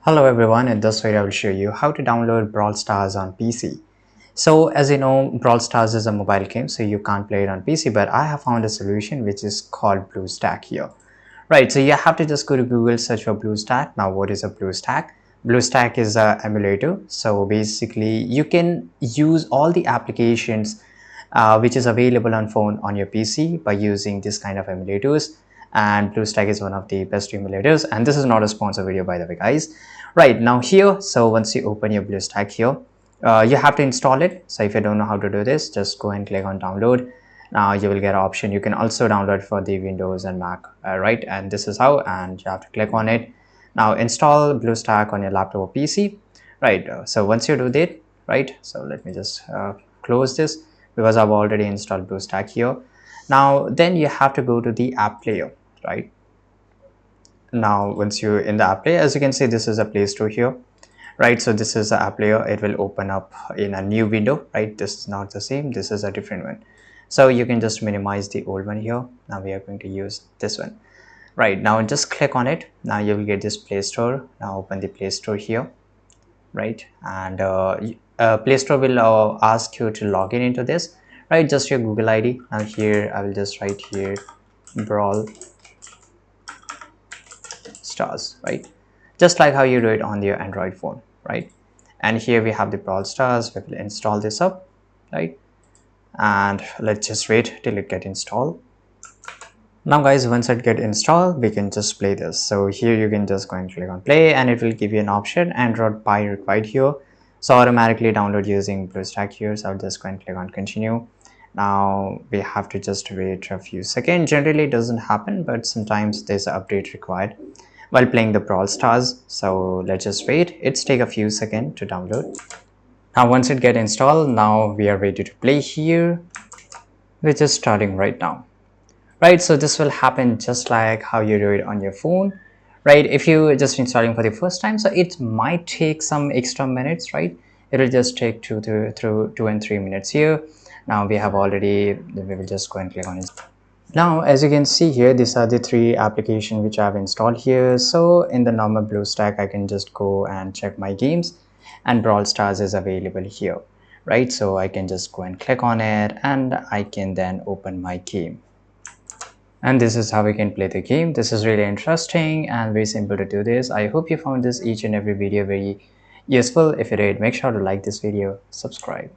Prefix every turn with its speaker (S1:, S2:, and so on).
S1: Hello everyone, in this video I will show you how to download Brawl Stars on PC. So as you know, Brawl Stars is a mobile game, so you can't play it on PC, but I have found a solution which is called BlueStack here. Right, so you have to just go to Google, search for BlueStack. Now what is a BlueStack? BlueStack is an emulator, so basically you can use all the applications which is available on phone on your PC by using this kind of emulators, and BlueStack is one of the best emulators, and this is not a sponsor video by the way guys. Right, now here, so once you open your BlueStack here, you have to install it. So if you don't know how to do this, just go and click on download. Now you will get an option. You can also download for the Windows and Mac, right? And this is how, and you have to click on it. Now install BlueStack on your laptop or PC, right? So once you do that, right? So let me just close this because I've already installed BlueStack here. Now then you have to go to the app player, right? Now once you're in the app player, as you can see, this is a Play Store here, right? So this is the app player. It will open up in a new window, right? This is not the same, this is a different one. So you can just minimize the old one here. Now we are going to use this one. Right, now just click on it. Now you will get this Play Store. Now open the Play Store here, right? And Play Store will ask you to log in into this, right? Just your Google ID. Now here I will just write here Brawl Stars, right? Just like how you do it on your Android phone, right? And here we have the Brawl Stars. We will install this up, right? And let's just wait till it get installed. Now guys, once it get installed, we can just play this. So here you can just go and click on play, and it will give you an option Android Pie required here. So automatically download using BlueStack here. So I'll just go and click on continue. Now we have to just wait a few seconds. Generally it doesn't happen, but sometimes there's an update required while playing the Brawl Stars. So let's just wait. It's take a few seconds to download. Now once it get installed, now we are ready to play here, which is starting right now. Right, so this will happen just like how you do it on your phone, right? If you just installing for the first time, so it might take some extra minutes, right? It will just take 2 and 3 minutes here. Now we have already, we will just go and click on it. Now as you can see here, these are the 3 applications which I have installed here. So in the normal BlueStack, I can just go and check my games, and Brawl Stars is available here, right? So I can just go and click on it, and I can then open my game. And this is how we can play the game. This is really interesting and very simple to do this. I hope you found this each and every video very useful. If you did, make sure to like this video, subscribe.